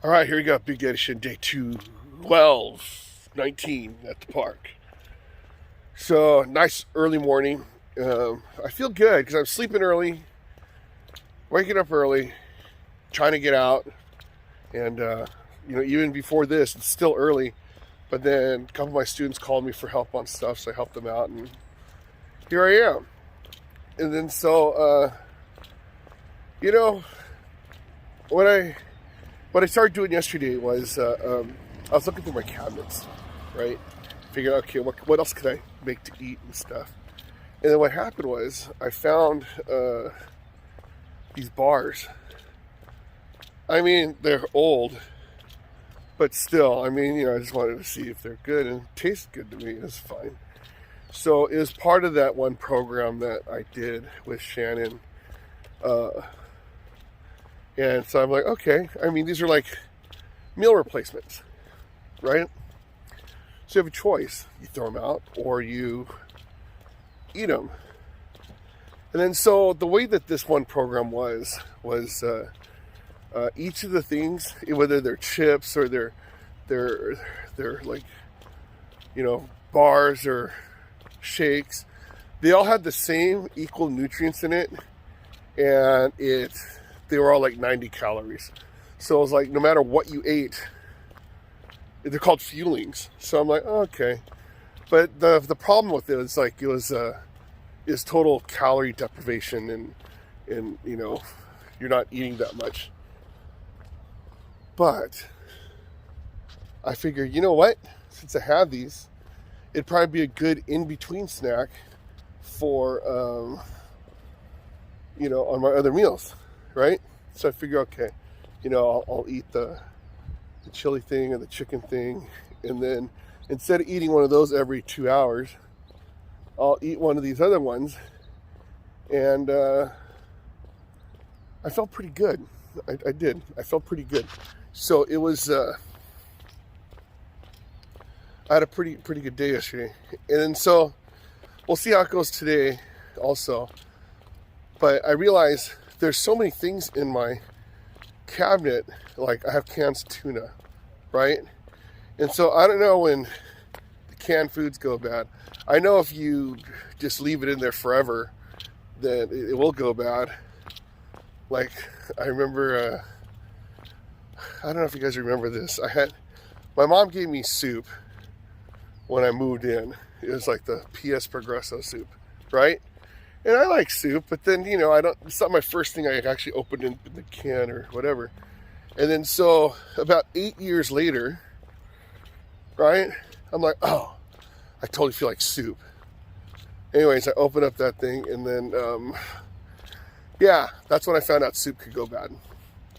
All right, here we go. Big Edition, day 212, 19 at the park. So, nice early morning. I feel good because I'm sleeping early, waking up early, trying to get out. And, even before this, it's still early. But then a couple of my students called me for help on stuff, so I helped them out. And here I am. And then what I started doing yesterday was I was looking through my cabinets, right? Figuring out, okay, what else could I make to eat and stuff. And then what happened was I found these bars. I mean, they're old, but still, I just wanted to see if they're good, and it tastes good to me. It's fine. So it was part of that one program that I did with Shannon. And so I'm like, okay, these are like meal replacements, right? So you have a choice. You throw them out or you eat them. And then so the way that this one program was each of the things, whether they're chips or they're like, bars or shakes, they all had the same equal nutrients in it, and they were all like 90 calories. So it was like, no matter what you ate, they're called fuelings. So I'm like, oh, okay. But the problem with it is like, is total calorie deprivation, and you're not eating that much. But I figured, you know what? Since I have these, it'd probably be a good in-between snack for, on my other meals, right? So I figure, okay, I'll eat the chili thing and the chicken thing, and then instead of eating one of those every 2 hours, I'll eat one of these other ones, and I felt pretty good. I did. I felt pretty good. So it was, I had a pretty good day yesterday. And then so we'll see how it goes today also. But I realize there's so many things in my cabinet, like I have cans of tuna, right? And so I don't know when the canned foods go bad. I know if you just leave it in there forever, then it will go bad. Like, I remember, I don't know if you guys remember this. My mom gave me soup when I moved in. It was like the PS Progresso soup, right? And I like soup, but then, it's not my first thing I actually opened in the can or whatever. And then so about 8 years later, right, I'm like, oh, I totally feel like soup. Anyways, I opened up that thing, and then, that's when I found out soup could go bad.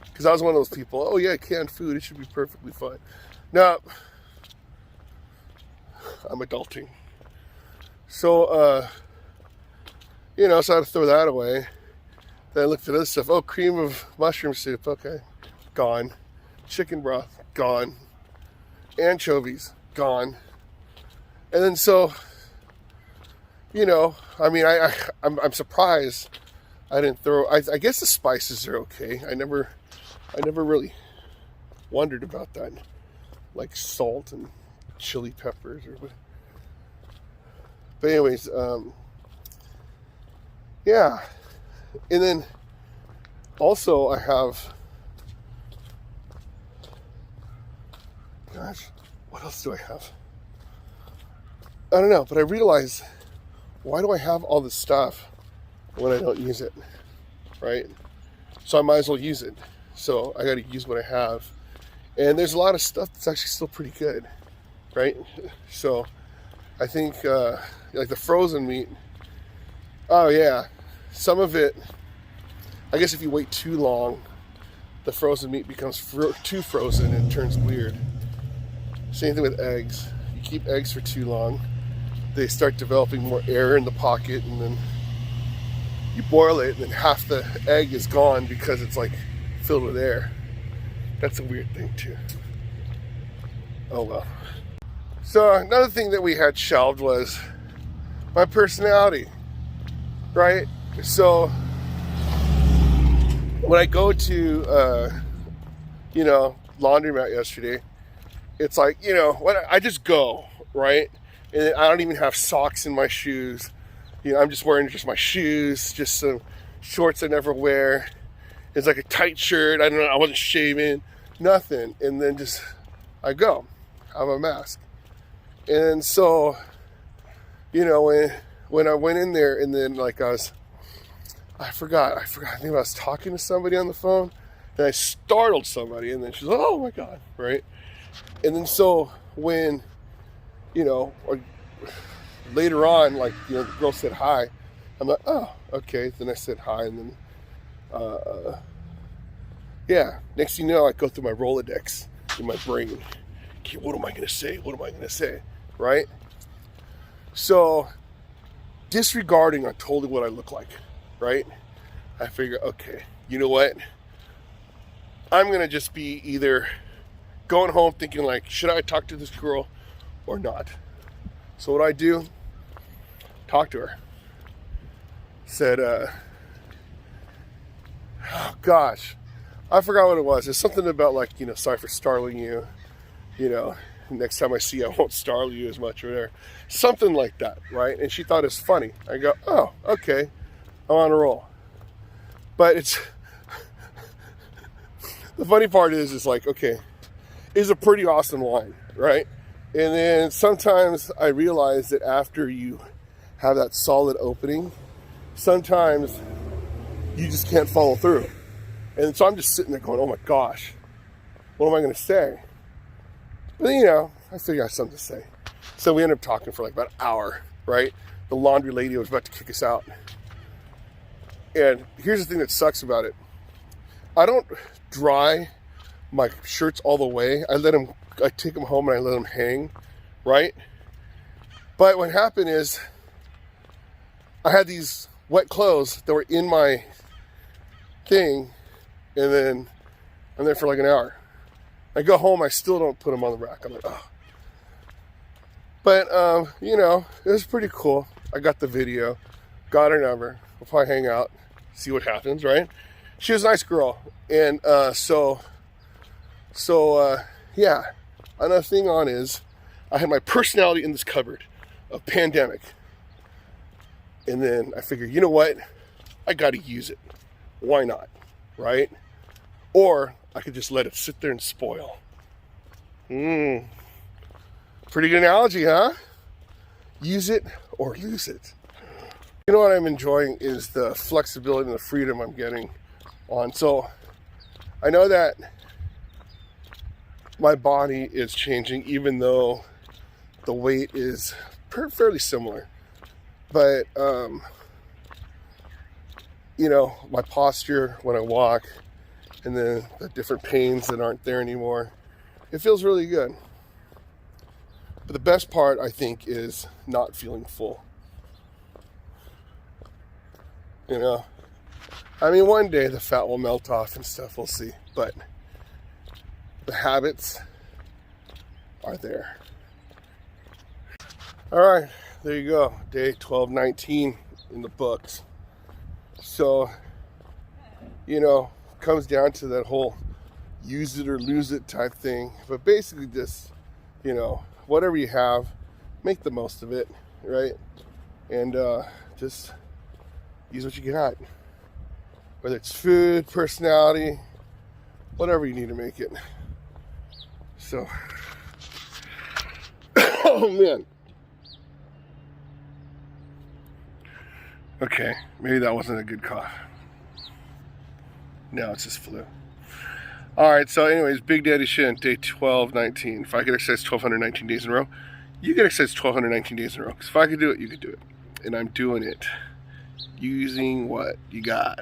Because I was one of those people, oh yeah, canned food, it should be perfectly fine. No, I'm adulting. So, so I had to throw that away. Then I looked at other stuff. Oh, cream of mushroom soup. Okay, gone. Chicken broth, gone. Anchovies, gone. And then so, I'm surprised I didn't throw. I guess the spices are okay. I never really wondered about that, like salt and chili peppers or what. But anyways, yeah. And then also I have, gosh, what else do I have? I don't know, but I realize, why do I have all this stuff when I don't use it, right? So I might as well use it. So I got to use what I have. And there's a lot of stuff that's actually still pretty good, right? So I think, like the frozen meat, oh yeah, some of it, I guess if you wait too long, the frozen meat becomes too frozen and it turns weird. Same thing with eggs. You keep eggs for too long, they start developing more air in the pocket, and then you boil it and then half the egg is gone because it's like filled with air. That's a weird thing too. Oh well. So another thing that we had shelved was my personality, right? So when I go to, laundromat yesterday, it's like, you know, what, I just go, right? And I don't even have socks in my shoes. You know, I'm just wearing just my shoes, just some shorts I never wear. It's like a tight shirt. I don't know, I wasn't shaving, nothing. And then just, I go, I have a mask. And so, you know, when I went in there, and then like I forgot, I think I was talking to somebody on the phone, and I startled somebody, and then she's like, oh my God, right? And then so when, you know, or later on, like, you know, the girl said hi, I'm like, oh, okay. Then I said hi, and then, yeah, next thing you know, I go through my Rolodex in my brain. Okay, what am I going to say? What am I going to say? Right? So, disregarding on totally what I look like, right? I figure, okay, you know what? I'm going to just be either going home thinking like, should I talk to this girl or not? So what I do, talk to her. Said, oh gosh, I forgot what it was. It's something about like, you know, sorry for startling you, you know, next time I see you, I won't startle you as much or whatever. Something like that, right? And she thought it was funny. I go, oh, okay, I'm on a roll. But it's, the funny part is like, okay, it's a pretty awesome line, right? And then sometimes I realize that after you have that solid opening, sometimes you just can't follow through. And so I'm just sitting there going, oh my gosh, what am I going to say? But you know, I figured I have something to say. So we ended up talking for like about an hour, right? The laundry lady was about to kick us out. And here's the thing that sucks about it. I don't dry my shirts all the way. I take them home and I let them hang, right? But what happened is I had these wet clothes that were in my thing, and then I'm there for like an hour. I go home, I still don't put them on the rack. I'm like, oh. But, you know, it was pretty cool. I got the video, got her number. We'll probably hang out, see what happens, right? She was a nice girl. And yeah. Another thing on is I had my personality in this cupboard of pandemic. And then I figured, you know what? I got to use it. Why not? Right? Or I could just let it sit there and spoil. Pretty good analogy, huh? Use it or lose it. You know what I'm enjoying is the flexibility and the freedom I'm getting on. So I know that my body is changing, even though the weight is fairly similar. But, you know, my posture when I walk, and then the different pains that aren't there anymore, it feels really good. But the best part, I think, is not feeling full. You know, I mean, one day the fat will melt off and stuff, we'll see. But the habits are there. All right, there you go. Day 1219 in the books. So, you know, comes down to that whole use it or lose it type thing. But basically just, you know, whatever you have, make the most of it, right? And just use what you got. Whether it's food, personality, whatever you need to make it. So, oh man. Okay, maybe that wasn't a good cough. No, it's just flu. Alright, so anyways, Big Daddy Shin, day 1219. If I could exercise 1,219 days in a row, you could exercise 1,219 days in a row. Because if I could do it, you could do it. And I'm doing it using what you got.